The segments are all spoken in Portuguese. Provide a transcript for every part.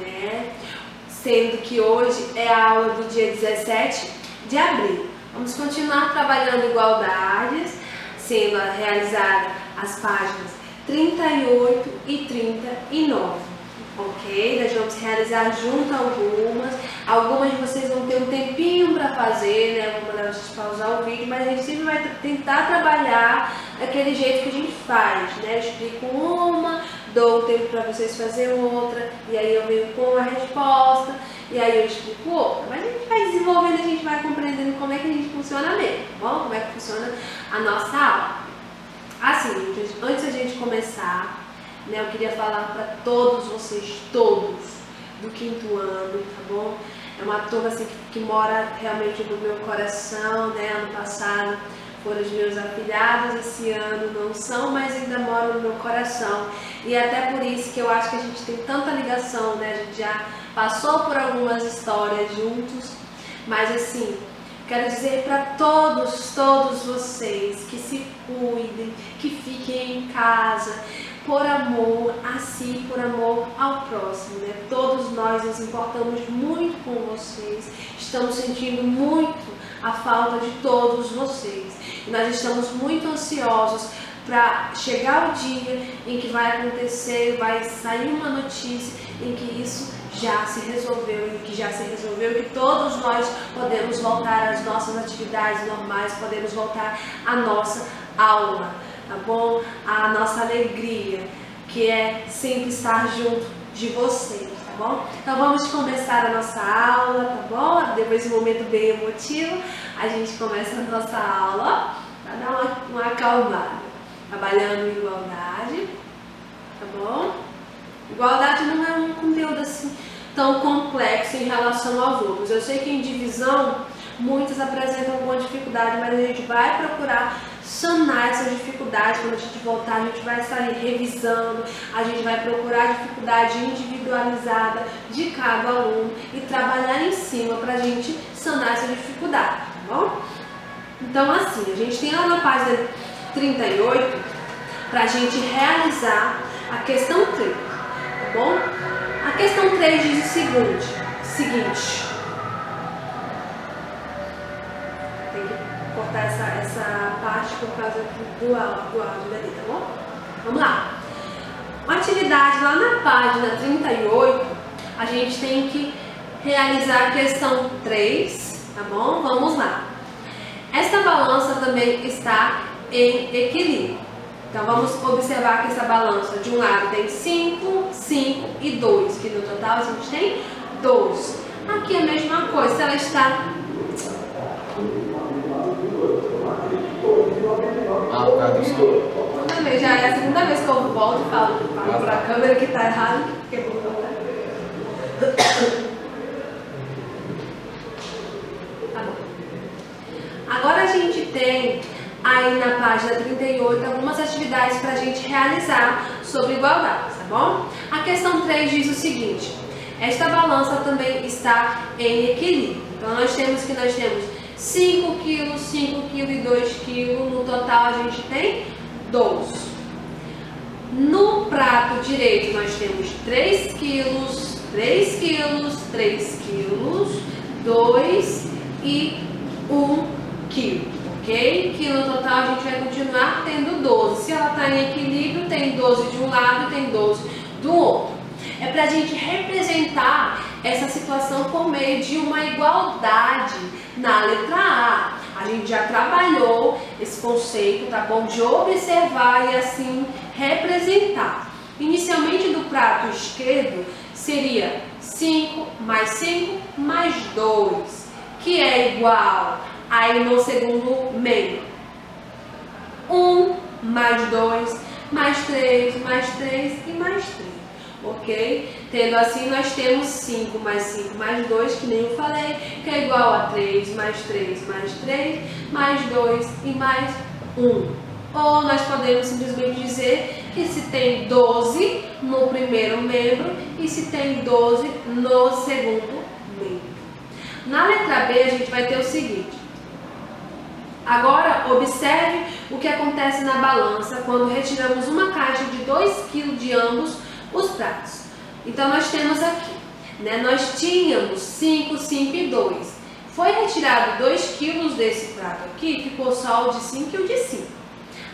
né? Sendo que hoje é a aula do dia 17 de abril. Vamos continuar trabalhando igualdades, sendo realizada as páginas 38 e 39, ok? Nós vamos realizar junto algumas de vocês vão ter um tempinho para fazer, né? Eu vou mandar vocês pausar o vídeo, mas a gente sempre vai tentar trabalhar daquele jeito que a gente faz, né? Eu explico uma, dou um tempo para vocês fazerem outra, e aí eu venho com a resposta, e aí eu explico outra. Mas a gente vai desenvolvendo, a gente vai compreendendo como é que a gente funciona mesmo, tá bom? Como é que funciona a nossa aula. Assim, antes da gente começar, né, eu queria falar para todos vocês, todos do 5º ano, tá bom? É uma turma assim, que mora realmente no meu coração, né? Ano passado foram os meus afilhados, esse ano não são, mas ainda moram no meu coração. E até por isso que eu acho que a gente tem tanta ligação, né? A gente já passou por algumas histórias juntos, mas assim, quero dizer para todos vocês que se cuidem, que fiquem em casa, por amor a si, por amor ao próximo, né? Todos nós nos importamos muito com vocês, estamos sentindo muito a falta de todos vocês. E nós estamos muito ansiosos para chegar o dia em que vai acontecer, vai sair uma notícia em que isso já se resolveu, e que todos nós podemos voltar às nossas atividades normais, podemos voltar à nossa aula, tá bom? A nossa alegria, que é sempre estar junto de vocês, tá bom? Então vamos começar a nossa aula, tá bom? Depois de um momento bem emotivo, a gente começa a nossa aula para dar uma acalmada, trabalhando em igualdade, tá bom? Igualdade não é um conteúdo assim tão complexo em relação aos outros. Eu sei que em divisão muitos apresentam alguma dificuldade, mas a gente vai procurar sanar essas dificuldades. Quando a gente voltar, a gente vai sair revisando, a gente vai procurar a dificuldade individualizada de cada aluno e trabalhar em cima para a gente sanar essa dificuldade, tá bom? Então assim, a gente tem lá na página 38 para a gente realizar a questão 3, tá bom? A questão 3 diz o seguinte, tem que cortar essa parte por causa do áudio dali, tá bom? Vamos lá. Uma atividade lá na página 38, a gente tem que realizar a questão 3, tá bom? Vamos lá. Esta balança também está em equilíbrio. Então vamos observar que essa balança de um lado tem 5, 5 e 2, que no total a gente tem 12. Aqui é a mesma coisa, se ela está... Já é a segunda vez que eu volto e falo para a câmera que está errado, que é bom voltar. Tá bom. Agora a gente tem aí na página 38 algumas atividades para a gente realizar sobre igualdade, tá bom? A questão 3 diz o seguinte: esta balança também está em equilíbrio. Então nós temos 5 kg, 5 kg e 2 kg, no total a gente tem 12. No prato direito nós temos 3 kg, 3 kg, 3 kg, 2 e 1 kg, ok? Que no total a gente vai continuar tendo 12. Se ela está em equilíbrio, tem 12 de um lado e tem 12 do outro. É para a gente representar essa situação por meio de uma igualdade na letra A. A gente já trabalhou esse conceito, tá bom? De observar e assim representar. Inicialmente do prato esquerdo seria 5 mais 5 mais 2, que é igual, aí no segundo membro, 1 mais 2 mais 3 mais 3 e mais 3. Ok? Tendo assim, nós temos 5 mais 5 mais 2, que nem eu falei, que é igual a 3 mais 3 mais 3, mais 2 e mais 1. Ou nós podemos simplesmente dizer que se tem 12 no primeiro membro e se tem 12 no segundo membro. Na letra B, a gente vai ter o seguinte. Agora, observe o que acontece na balança quando retiramos uma caixa de 2 kg de ambos os pratos. Então nós temos aqui, né? Nós tínhamos 5, 5 e 2. Foi retirado 2 quilos desse prato aqui, ficou só o de 5 e o de 5.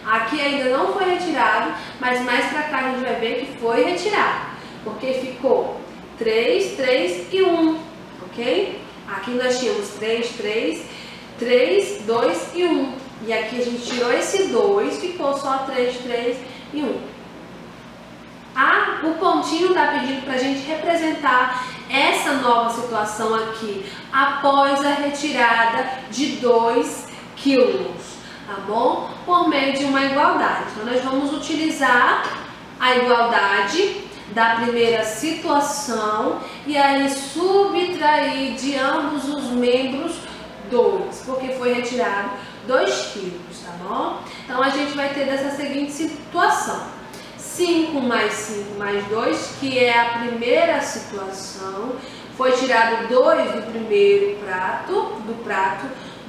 Aqui ainda não foi retirado, mas mais pra cá a gente vai ver que foi retirado, porque ficou 3, 3 e 1, ok? Aqui nós tínhamos 3, 3, 3, 2 e 1. E aqui a gente tirou esse 2, ficou só 3, 3 e 1. O pontinho está pedindo para a gente representar essa nova situação aqui, após a retirada de 2 quilos, tá bom? Por meio de uma igualdade. Então, nós vamos utilizar a igualdade da primeira situação e aí subtrair de ambos os membros 2, porque foi retirado 2 quilos, tá bom? Então, a gente vai ter dessa seguinte situação. 5 mais 5 mais 2, que é a primeira situação, foi tirado 2 do primeiro prato,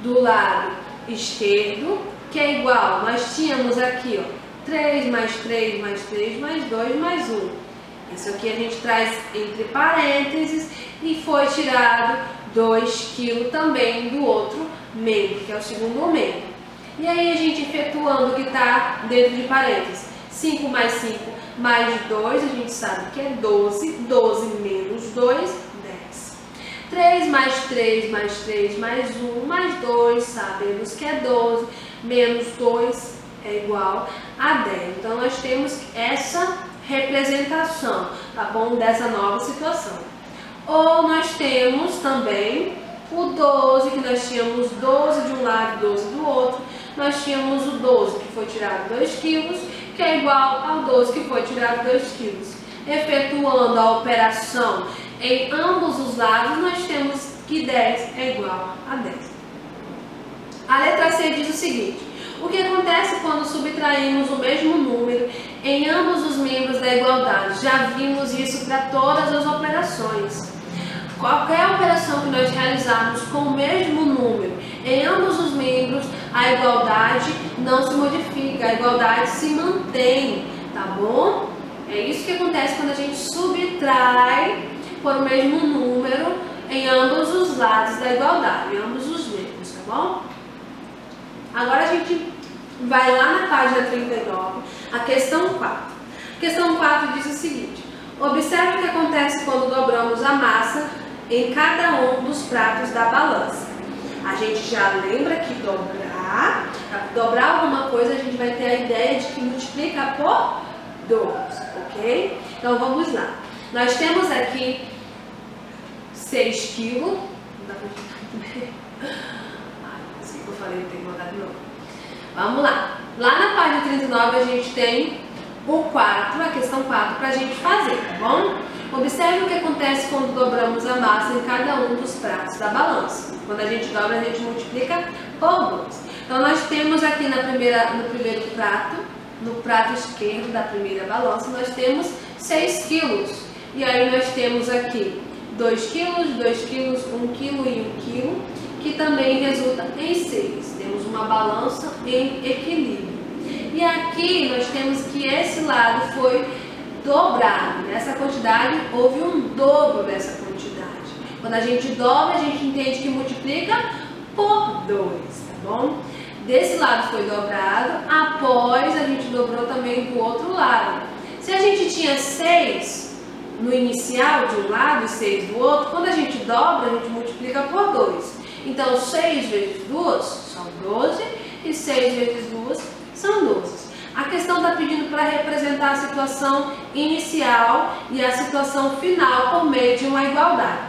do lado esquerdo, que é igual, nós tínhamos aqui, ó, 3 mais 3 mais 3 mais 2 mais 1. Isso aqui a gente traz entre parênteses e foi tirado 2 kg também do outro membro, que é o segundo membro. E aí a gente efetuando o que está dentro de parênteses. 5 mais 5 mais 2, a gente sabe que é 12, 12 menos 2, 10. 3 mais 3 mais 3 mais 1 mais 2, sabemos que é 12, menos 2 é igual a 10. Então, nós temos essa representação, tá bom, dessa nova situação. Ou nós temos também o 12, que nós tínhamos 12 de um lado e 12 do outro. Nós tínhamos o 12, que foi tirado 2 quilos, que é igual ao 12, que foi tirado 2 quilos. Efetuando a operação em ambos os lados, nós temos que 10 é igual a 10. A letra C diz o seguinte: o que acontece quando subtraímos o mesmo número em ambos os membros da igualdade? Já vimos isso para todas as operações. Qualquer operação que nós realizarmos com o mesmo número em ambos os membros, a igualdade não se modifica, a igualdade se mantém, tá bom? É isso que acontece quando a gente subtrai por o mesmo número em ambos os lados da igualdade, em ambos os membros, tá bom? Agora a gente vai lá na página 39, a questão 4. A questão 4 diz o seguinte: observe o que acontece quando dobramos a massa em cada um dos pratos da balança. A gente já lembra que dobrar, para dobrar alguma coisa, a gente vai ter a ideia de que multiplica por 2, ok? Então vamos lá. Nós temos aqui 6 quilos. Assim que eu falei, tem que botar de novo. Vamos lá. Lá na página 39 a gente tem o 4, a questão 4 para a gente fazer, tá bom? Observe o que acontece quando dobramos a massa em cada um dos pratos da balança. Quando a gente dobra, a gente multiplica por 2. Então, nós temos aqui no primeiro prato, no prato esquerdo da primeira balança, nós temos 6 quilos. E aí nós temos aqui 2 quilos, 2 quilos, 1 quilo e 1 quilo, que também resulta em 6. Temos uma balança em equilíbrio. E aqui nós temos que esse lado foi dobrado. Nessa quantidade houve um dobro dessa quantidade. Quando a gente dobra, a gente entende que multiplica por 2, tá bom? Desse lado foi dobrado, após a gente dobrou também do outro lado. Se a gente tinha 6 no inicial de um lado e 6 do outro, quando a gente dobra, a gente multiplica por 2. Então, 6 vezes 2 são 12 e 6 vezes 2 são 12. A questão está pedindo para representar a situação inicial e a situação final por meio de uma igualdade.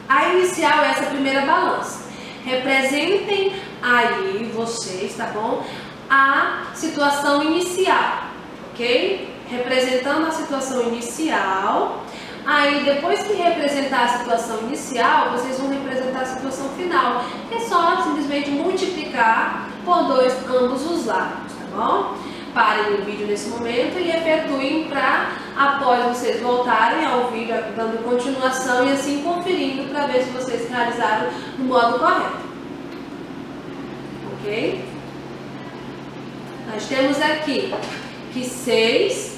A inicial é essa primeira balança. Representem aí vocês, tá bom? A situação inicial, ok? Representando a situação inicial. Aí, depois que representar a situação inicial, vocês vão representar a situação final, que é só simplesmente multiplicar por 2 ambos os lados, tá bom? Parem o vídeo nesse momento e efetuem para, após vocês voltarem ao vídeo, dando continuação e assim conferindo para ver se vocês realizaram no modo correto. Ok? Nós temos aqui que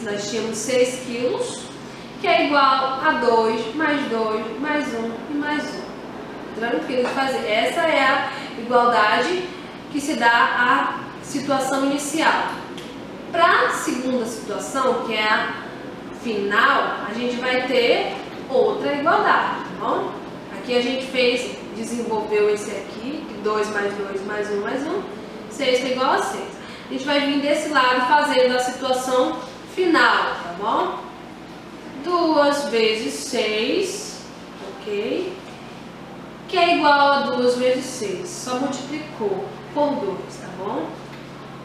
nós tínhamos 6 quilos, que é igual a 2, mais 2, mais 1 e mais 1. Tranquilo de fazer. Essa é a igualdade que se dá à situação inicial. Para a segunda situação, que é a final, a gente vai ter outra igualdade, tá bom? Aqui a gente desenvolveu esse aqui, 2 mais 2 mais 1 mais 1, 6 é igual a 6. A gente vai vir desse lado fazendo a situação final, tá bom? 2 vezes 6, ok? Que é igual a 2 vezes 6, só multiplicou por 2, tá bom?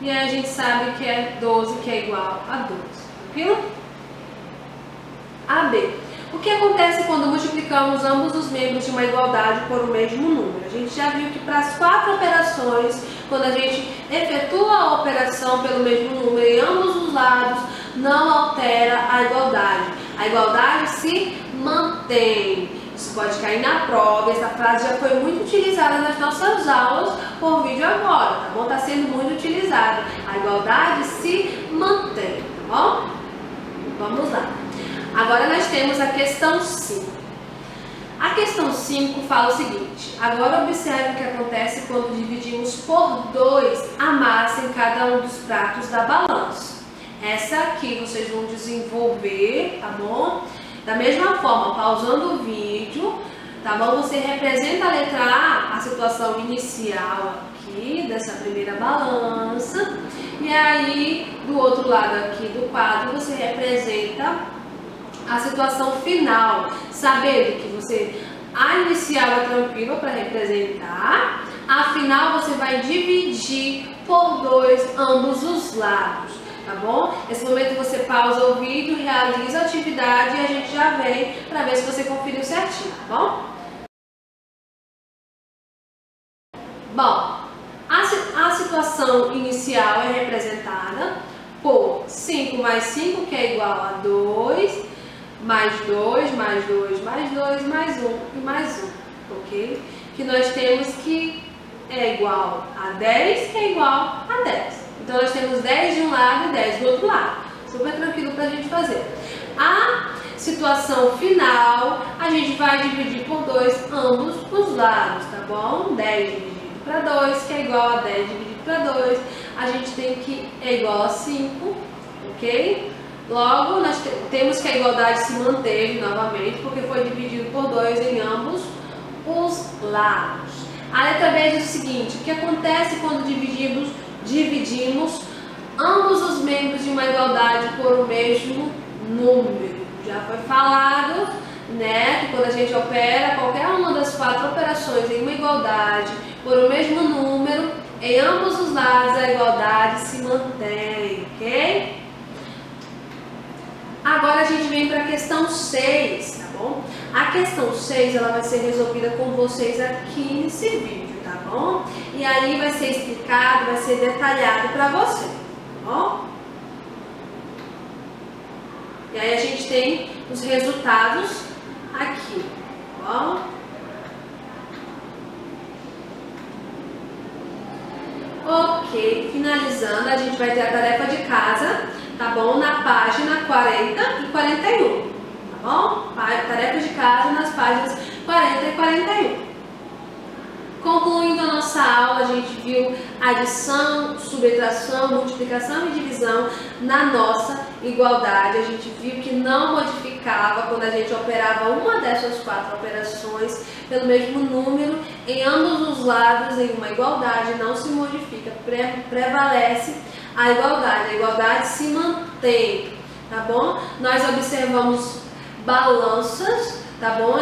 E aí a gente sabe que é 12, que é igual a 12, tranquilo? AB. O que acontece quando multiplicamos ambos os membros de uma igualdade por o mesmo número? A gente já viu que para as 4 operações, quando a gente efetua a operação pelo mesmo número em ambos os lados, não altera a igualdade. A igualdade se mantém. Isso pode cair na prova. Essa frase já foi muito utilizada nas nossas aulas por vídeo agora, tá bom? Está sendo muito utilizada. A igualdade se mantém, tá bom? Vamos lá. Agora nós temos a questão 5. A questão 5 fala o seguinte: agora observe o que acontece quando dividimos por 2 a massa em cada um dos pratos da balança. Essa aqui vocês vão desenvolver, tá bom? Da mesma forma, pausando o vídeo, tá bom? Você representa a letra A, a situação inicial aqui, dessa primeira balança. E aí, do outro lado aqui do quadro, você representa a situação final, sabendo que a inicial é tranquila para representar, a final você vai dividir por 2 ambos os lados, tá bom? Nesse momento você pausa o vídeo, realiza a atividade e a gente já vem para ver se você conferiu certinho, tá bom? Bom, a situação inicial é representada por 5 mais 5, que é igual a 2, mais 2, mais 2, mais 2, mais 1 e mais 1, ok? Que nós temos que é igual a 10, que é igual a 10. Então, nós temos 10 de um lado e 10 do outro lado. Super tranquilo para a gente fazer. A situação final, a gente vai dividir por 2 ambos os lados, tá bom? 10 dividido para 2, que é igual a 10 dividido para 2. A gente tem que é igual a 5, ok? Logo, nós temos que a igualdade se manteve novamente, porque foi dividido por 2 em ambos os lados. A letra B diz o seguinte: o que acontece quando dividimos ambos os membros de uma igualdade por o mesmo número? Já foi falado, né, que quando a gente opera qualquer uma das 4 operações em uma igualdade por o mesmo número, em ambos os lados a igualdade se mantém, ok? Agora a gente vem para a questão 6, tá bom? A questão 6 ela vai ser resolvida com vocês aqui nesse vídeo, tá bom? E aí vai ser explicado, vai ser detalhado para você, tá bom? E aí a gente tem os resultados aqui, tá bom? Ok, finalizando, a gente vai ter a tarefa de casa, tá bom? Na página 40 e 41, tá bom? Tarefa de casa nas páginas 40 e 41. Concluindo a nossa aula, a gente viu adição, subtração, multiplicação e divisão na nossa igualdade. A gente viu que não modificava quando a gente operava uma dessas 4 operações pelo mesmo número em ambos os lados em uma igualdade, não se modifica, prevalece a igualdade se mantém, tá bom? Nós observamos balanças, tá bom?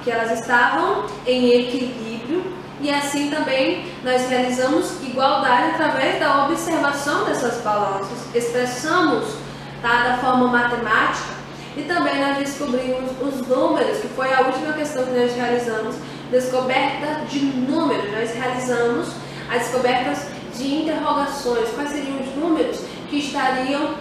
Que elas estavam em equilíbrio. E assim também nós realizamos igualdade através da observação dessas balanças, expressamos, tá, da forma matemática, e também nós descobrimos os números, que foi a última questão que nós realizamos, descoberta de números. Nós realizamos as descobertas de interrogações, quais seriam os números que estariam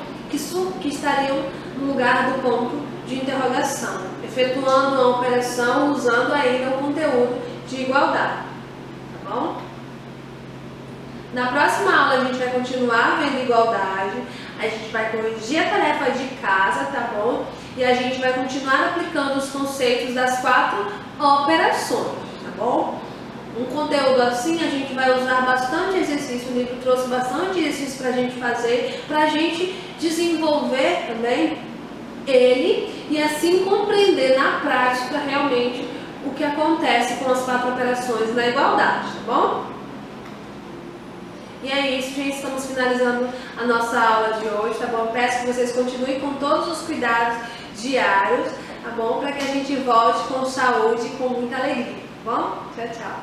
no lugar do ponto de interrogação, efetuando uma operação usando ainda o conteúdo de igualdade. Bom? Na próxima aula a gente vai continuar vendo igualdade, a gente vai corrigir a tarefa de casa, tá bom? e a gente vai continuar aplicando os conceitos das 4 operações, tá bom? Um conteúdo assim, a gente vai usar bastante exercício, o livro trouxe bastante exercício para a gente fazer, para a gente desenvolver também ele e assim compreender na prática realmente o que acontece com as 4 operações na igualdade, tá bom? E é isso, gente, estamos finalizando a nossa aula de hoje, tá bom? Peço que vocês continuem com todos os cuidados diários, tá bom? Para que a gente volte com saúde e com muita alegria, tá bom? Tchau, tchau!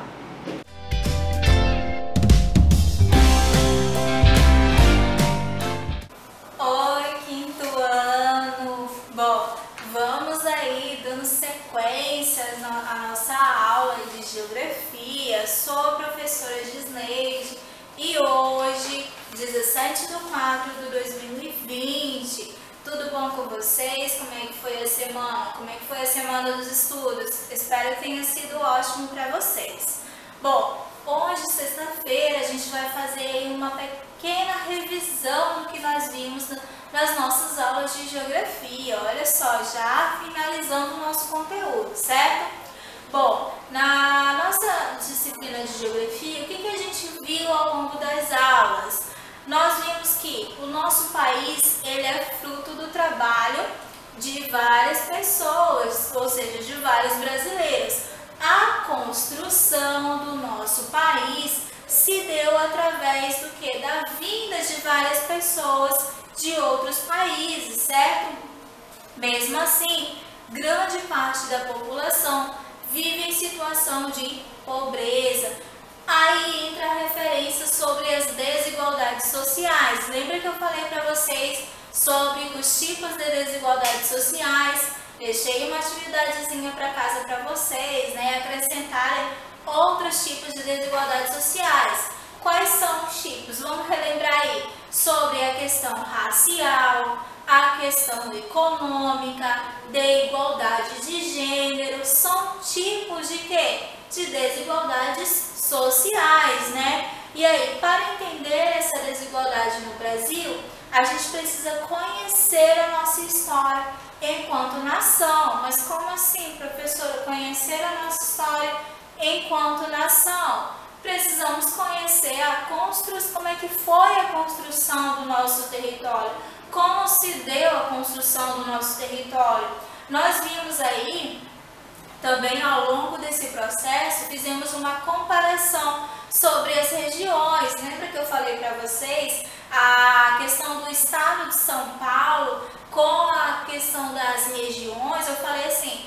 Oi, quinto ano! Bom, vamos aí dando sequência à nossa aula de geografia. Sou a professora Gisneide e hoje, 17/4/2020, tudo bom com vocês? Como é que foi a semana? Como é que foi a semana dos estudos? Espero que tenha sido ótimo para vocês. Bom, hoje, sexta-feira, a gente vai fazer uma pequena revisão do que nós vimos nas nossas aulas de geografia. Olha só, já finalizando o nosso conteúdo, certo? Bom, na nossa disciplina de geografia, o que a gente viu ao longo das aulas? Nós vimos que o nosso país, ele é fruto do trabalho de várias pessoas, ou seja, de vários brasileiros. A construção do nosso país se deu através do que? Da vinda de várias pessoas de outros países, certo? Mesmo assim, grande parte da população vive em situação de pobreza. Aí entra a referência sobre as desigualdades sociais. Lembra que eu falei para vocês sobre os tipos de desigualdades sociais? Deixei uma atividadezinha para casa para vocês, né? Acrescentarem outros tipos de desigualdades sociais. Quais são os tipos? Vamos relembrar aí sobre a questão racial, a questão econômica, de igualdade de gênero. São tipos de quê? De desigualdades sociais, né? E aí, para entender essa desigualdade no Brasil, a gente precisa conhecer a nossa história enquanto nação. Mas como assim, professora, conhecer a nossa história enquanto nação? Precisamos conhecer a construção, como é que foi a construção do nosso território, como se deu a construção do nosso território. Nós vimos aí, também ao longo desse processo, fizemos uma comparação sobre as regiões. Lembra que eu falei para vocês a questão do estado de São Paulo com a questão das regiões? Eu falei assim,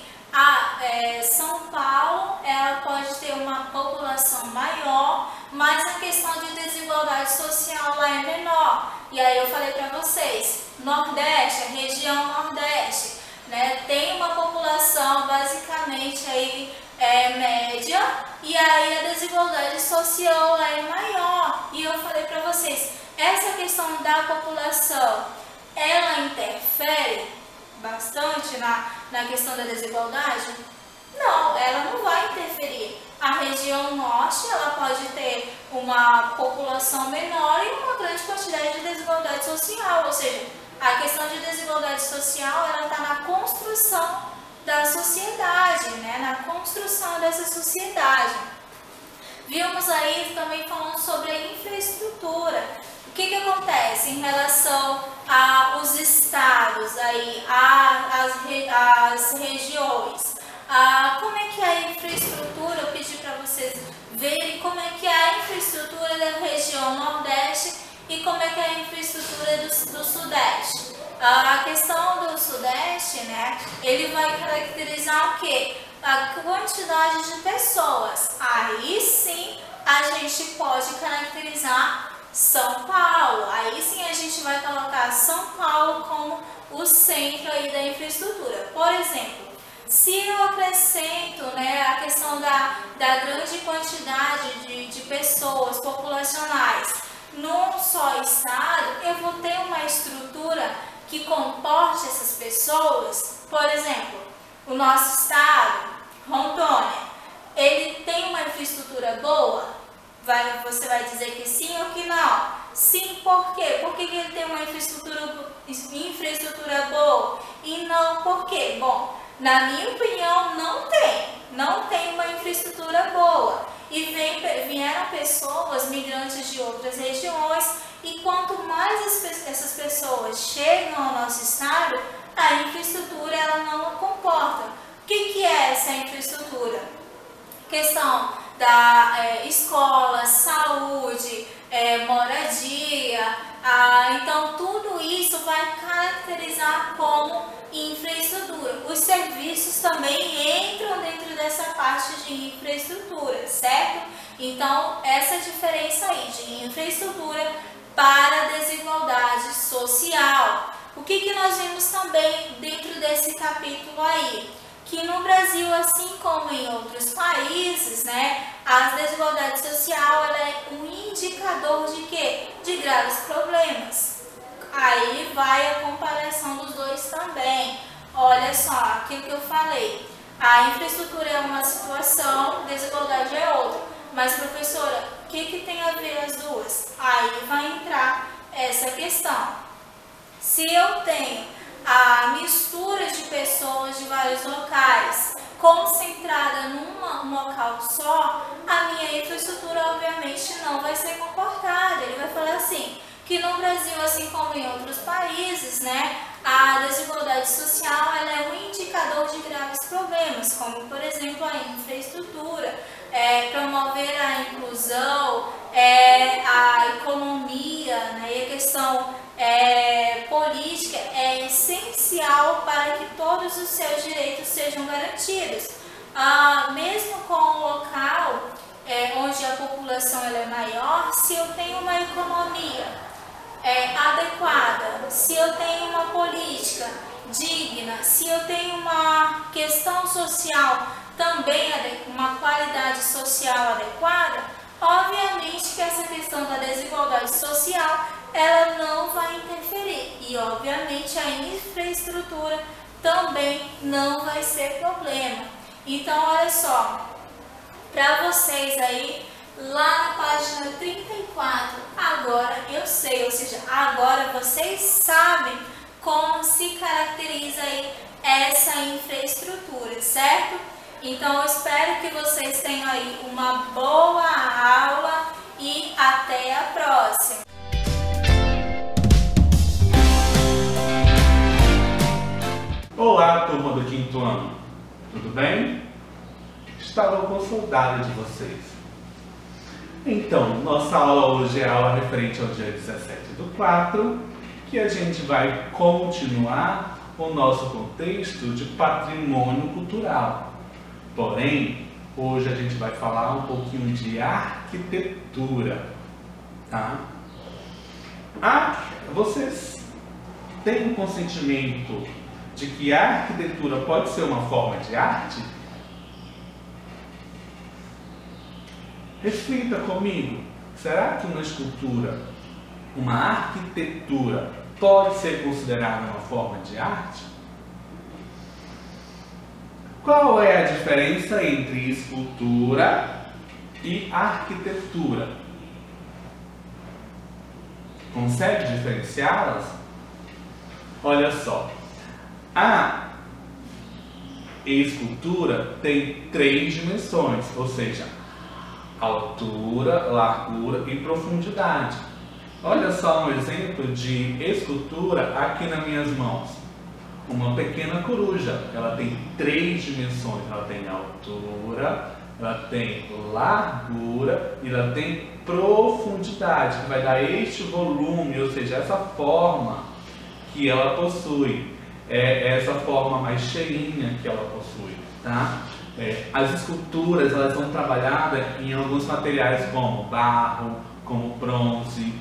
São Paulo ela pode ter uma população maior, mas a questão de desigualdade social lá é menor. E aí eu falei para vocês, Nordeste, a região Nordeste, né, tem uma população basicamente aí média, e aí a desigualdade social lá é maior. E eu falei para vocês, essa questão da população, ela interfere bastante na questão da desigualdade? Não, ela não vai interferir. A região norte, ela pode ter uma população menor e uma grande quantidade de desigualdade social, ou seja, a questão de desigualdade social, ela está na construção da sociedade, né? Na construção dessa sociedade. Vimos aí também falando sobre a infraestrutura. O que acontece em relação aos estados, aí, às regiões? Como é que é a infraestrutura? Eu pedi para vocês verem como é que é a infraestrutura da região Nordeste e como é que é a infraestrutura do Sudeste. A questão do Sudeste, né, ele vai caracterizar o quê? A quantidade de pessoas. Aí sim a gente pode caracterizar São Paulo. Aí sim a gente vai colocar São Paulo como o centro aí da infraestrutura. Por exemplo, se eu acrescento, né, a questão da grande quantidade de pessoas populacionais num só estado, eu vou ter uma estrutura que comporte essas pessoas. Por exemplo, o nosso estado, Rondônia, ele tem uma infraestrutura boa? Você vai dizer que sim ou que não? Sim, por quê? Por que ele tem uma infraestrutura boa? E não, por Na minha opinião, não tem uma infraestrutura boa. E vieram pessoas, migrantes de outras regiões, e quanto mais essas pessoas chegam ao nosso estado, a infraestrutura ela não comporta. O que é essa infraestrutura? Questão da escola, saúde, moradia, então tudo isso vai caracterizar como infraestrutura. Os serviços também entram dentro dessa parte de infraestrutura, certo? Então essa diferença aí de infraestrutura para a desigualdade social. O que nós vimos também dentro desse capítulo aí? Que no Brasil, assim como em outros países, né, a desigualdade social ela é um indicador de quê? De graves problemas. Aí vai a comparação dos dois também. Olha só, aquilo que eu falei. A infraestrutura é uma situação, desigualdade é outra. Mas, professora, o que tem a ver as duas? Aí vai entrar essa questão. Se eu tenho a mistura de pessoas de vários locais concentrada num local só, a minha infraestrutura obviamente não vai ser comportada. Ele vai falar assim, que no Brasil, assim como em outros países, né, a desigualdade social ela é um indicador de graves problemas, como por exemplo a infraestrutura, promover a inclusão, a economia, né, e a questão política é essencial para que todos os seus direitos sejam garantidos. Mesmo com o local onde a população ela é maior, se eu tenho uma economia adequada, se eu tenho uma política digna, se eu tenho uma questão social também, uma qualidade social adequada, obviamente que essa questão da desigualdade social ela não vai interferir e obviamente a infraestrutura também não vai ser problema. Então olha só, para vocês aí, lá na página 34, agora eu sei, ou seja, agora vocês sabem como se caracteriza aí essa infraestrutura, certo? Então eu espero que vocês tenham aí uma boa aula e até a próxima. Olá, turma do quinto ano, tudo bem? Estava com saudade de vocês. Então, nossa aula hoje é a aula referente ao dia 17/4, que a gente vai continuar o nosso contexto de patrimônio cultural. Porém, hoje a gente vai falar um pouquinho de arquitetura, tá? Vocês têm um consentimento de que a arquitetura pode ser uma forma de arte? Reflita comigo, será que uma escultura, uma arquitetura, pode ser considerada uma forma de arte? Qual é a diferença entre escultura e arquitetura? Consegue diferenciá-las? Olha só, a escultura tem 3 dimensões, ou seja, altura, largura e profundidade. Olha só um exemplo de escultura aqui nas minhas mãos. Uma pequena coruja, ela tem 3 dimensões, ela tem altura, ela tem largura e ela tem profundidade, que vai dar este volume, ou seja, essa forma que ela possui, essa forma mais cheinha que ela possui, tá? As esculturas, elas são trabalhadas em alguns materiais como barro, como bronze,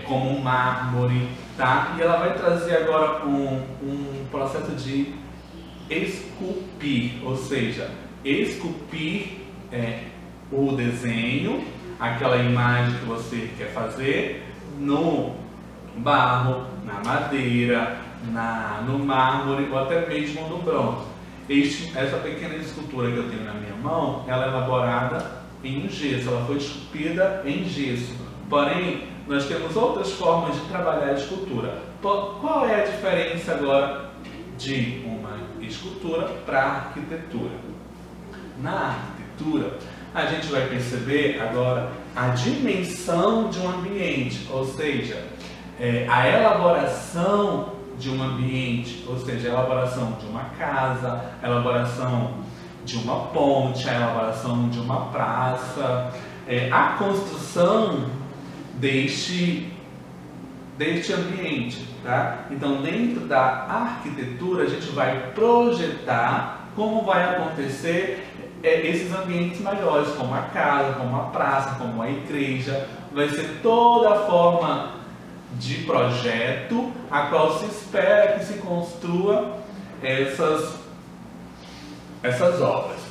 como mármore, tá? E ela vai trazer agora um processo de esculpir, ou seja, esculpir o desenho, aquela imagem que você quer fazer, no barro, na madeira, no mármore ou até mesmo no bronze. Essa pequena escultura que eu tenho na minha mão, ela é elaborada em gesso, ela foi esculpida em gesso. Porém, nós temos outras formas de trabalhar a escultura. Qual é a diferença agora de uma escultura para arquitetura. Na arquitetura, a gente vai perceber agora a dimensão de um ambiente, ou seja, a elaboração de um ambiente, ou seja, a elaboração de uma casa, a elaboração de uma ponte, a elaboração de uma praça, a construção deste ambiente, tá? Então, dentro da arquitetura, a gente vai projetar como vai acontecer esses ambientes maiores, como a casa, como a praça, como a igreja. Vai ser toda a forma de projeto a qual se espera que se construa essas obras.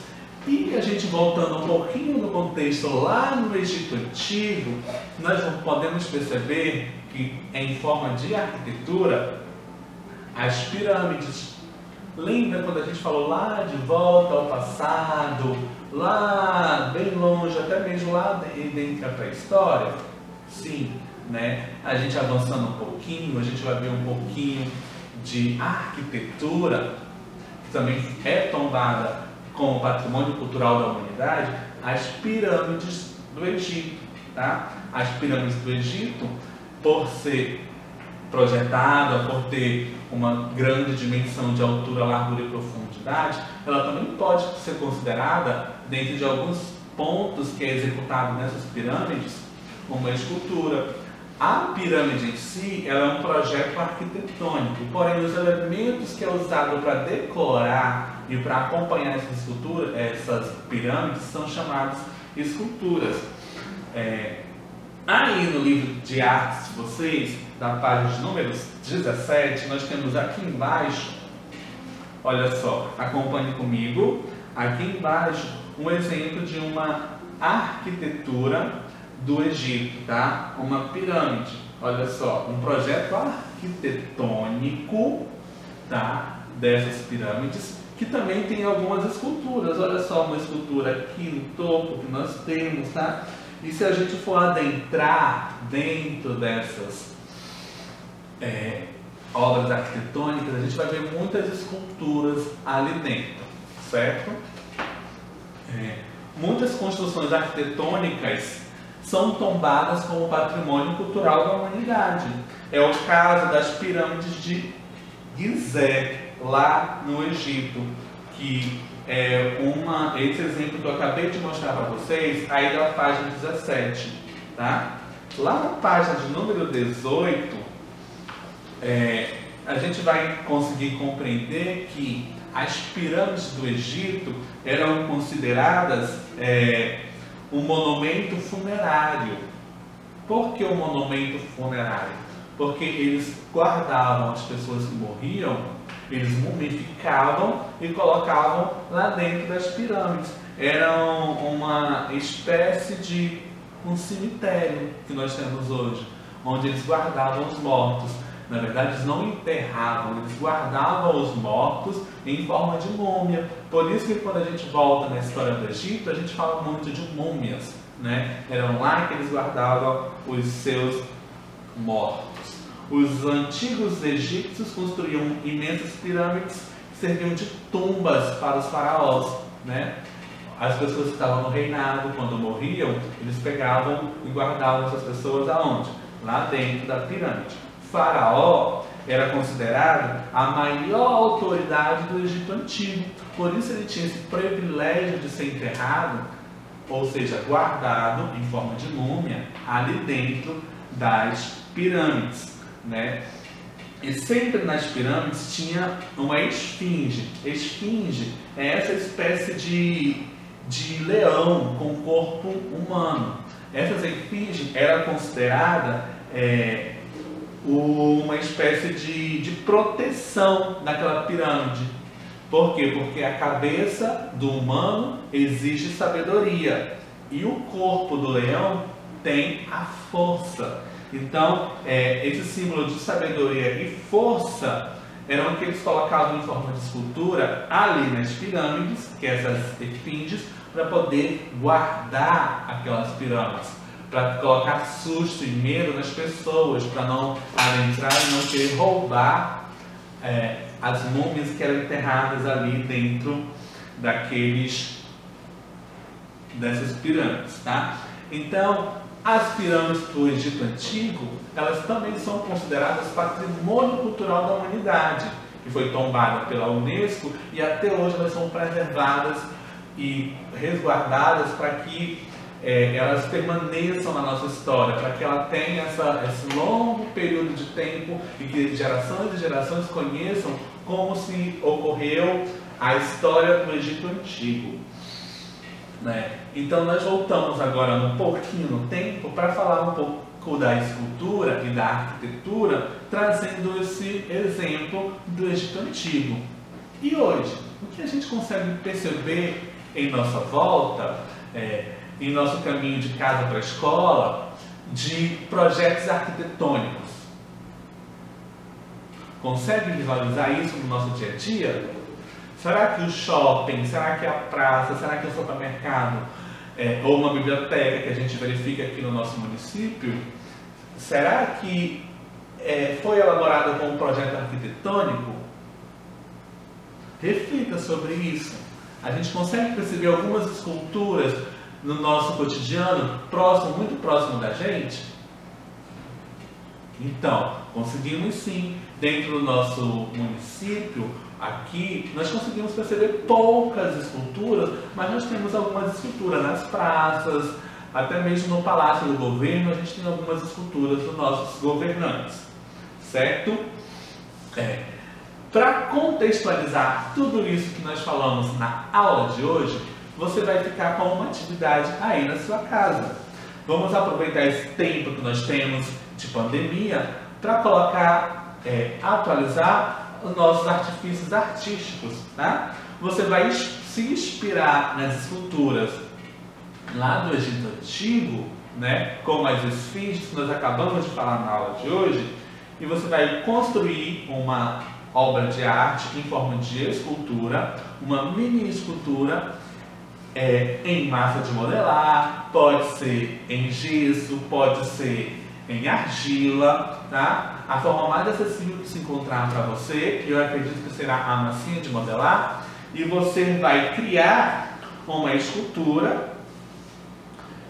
E a gente voltando um pouquinho no contexto lá no Egito Antigo, nós podemos perceber que em forma de arquitetura, as pirâmides, lembra quando a gente falou lá de volta ao passado, lá bem longe, até mesmo lá dentro da pré-história? Sim, né? A gente avançando um pouquinho, a gente vai ver um pouquinho de arquitetura, que também é tombada como patrimônio cultural da humanidade, as pirâmides do Egito, tá? As pirâmides do Egito, por ser projetada, por ter uma grande dimensão de altura, largura e profundidade, ela também pode ser considerada, dentro de alguns pontos que é executado nessas pirâmides, uma escultura. A pirâmide em si, ela é um projeto arquitetônico, porém os elementos que é usado para decorar e para acompanhar essa escultura, essas pirâmides, são chamados esculturas. Aí no livro de artes de vocês, da página de número 17, nós temos aqui embaixo, olha só, acompanhe comigo, aqui embaixo um exemplo de uma arquitetura do Egito, tá? Uma pirâmide, olha só, um projeto arquitetônico, tá? Dessas pirâmides, que também tem algumas esculturas, olha só, uma escultura aqui no topo que nós temos, tá? E se a gente for adentrar dentro dessas obras arquitetônicas, a gente vai ver muitas esculturas ali dentro, certo? Muitas construções arquitetônicas são tombadas como patrimônio cultural da humanidade. É o caso das pirâmides de Gizé, lá no Egito, que esse exemplo que eu acabei de mostrar para vocês, aí da página 17, tá? Lá na página de número 18, a gente vai conseguir compreender que as pirâmides do Egito eram consideradas um monumento funerário. Por que o monumento funerário? Porque eles guardavam as pessoas que morriam, eles mumificavam e colocavam lá dentro das pirâmides. Era uma espécie de um cemitério que nós temos hoje, onde eles guardavam os mortos. Na verdade, eles não enterravam, eles guardavam os mortos em forma de múmia. Por isso que quando a gente volta na história do Egito, a gente fala muito de múmias, né? Eram lá que eles guardavam os seus mortos. Os antigos egípcios construíam imensas pirâmides que serviam de tumbas para os faraós, né? As pessoas que estavam no reinado, quando morriam, eles pegavam e guardavam essas pessoas aonde? Lá dentro da pirâmide. Faraó era considerado a maior autoridade do Egito Antigo. Por isso ele tinha esse privilégio de ser enterrado, ou seja, guardado em forma de múmia, ali dentro das pirâmides, né? E sempre nas pirâmides tinha uma esfinge. Esfinge é essa espécie de leão com corpo humano. Essa esfinge era considerada uma espécie de proteção daquela pirâmide. Por quê? Porque a cabeça do humano exige sabedoria e o corpo do leão tem a força. Então, esse símbolo de sabedoria e força eram o que eles colocavam em forma de escultura ali nas pirâmides, que é essas esfinges, para poder guardar aquelas pirâmides, para colocar susto e medo nas pessoas, para não adentrar e não querer roubar as múmias que eram enterradas ali dentro dessas pirâmides, tá? Então, as pirâmides do Egito Antigo, elas também são consideradas patrimônio cultural da humanidade, que foi tombada pela Unesco, e até hoje elas são preservadas e resguardadas para que elas permaneçam na nossa história, para que ela tenha esse longo período de tempo e que gerações e gerações conheçam como se ocorreu a história do Egito Antigo. Né? Então nós voltamos agora um pouquinho no tempo para falar um pouco da escultura e da arquitetura, trazendo esse exemplo do Egito Antigo. E hoje, o que a gente consegue perceber em nossa volta, em nosso caminho de casa para a escola, de projetos arquitetônicos? Consegue visualizar isso no nosso dia a dia? Será que o shopping, será que a praça, será que o supermercado ou uma biblioteca que a gente verifica aqui no nosso município, será que foi elaborada com um projeto arquitetônico? Reflita sobre isso. A gente consegue perceber algumas esculturas no nosso cotidiano, muito próximo da gente? Então, conseguimos sim. Dentro do nosso município, aqui, nós conseguimos perceber poucas esculturas, mas nós temos algumas esculturas nas praças, até mesmo no Palácio do Governo, a gente tem algumas esculturas dos nossos governantes, certo? Para contextualizar tudo isso que nós falamos na aula de hoje, você vai ficar com uma atividade aí na sua casa. Vamos aproveitar esse tempo que nós temos de pandemia para atualizar os nossos artifícios artísticos, tá? Você vai se inspirar nas esculturas lá do Egito Antigo, né? Como as esfinges que nós acabamos de falar na aula de hoje, e você vai construir uma obra de arte em forma de escultura, uma mini escultura em massa de modelar, pode ser em gesso, pode ser em argila, tá? A forma mais acessível que se encontrar para você, eu acredito que será a massinha de modelar, e você vai criar uma escultura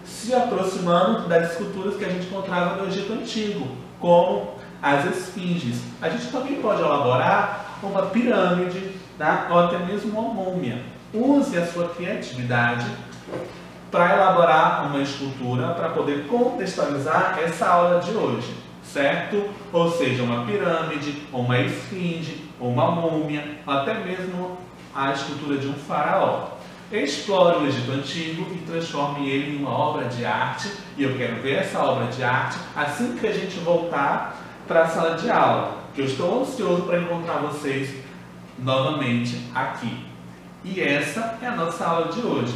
se aproximando das esculturas que a gente encontrava no Egito Antigo, como as esfinges. A gente também pode elaborar uma pirâmide, tá? Ou até mesmo uma múmia. Use a sua criatividade para elaborar uma escultura para poder contextualizar essa aula de hoje, certo? Ou seja, uma pirâmide, uma esfinge, uma múmia, até mesmo a escultura de um faraó. Explore o Egito Antigo e transforme ele em uma obra de arte, e eu quero ver essa obra de arte assim que a gente voltar para a sala de aula, que eu estou ansioso para encontrar vocês novamente aqui. E essa é a nossa aula de hoje,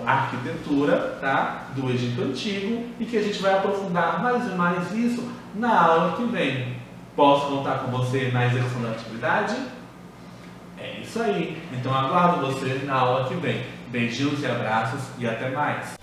a arquitetura, tá, do Egito Antigo, e que a gente vai aprofundar mais e mais isso na aula que vem. Posso contar com você na execução da atividade? É isso aí. Então aguardo você na aula que vem. Beijinhos e abraços e até mais.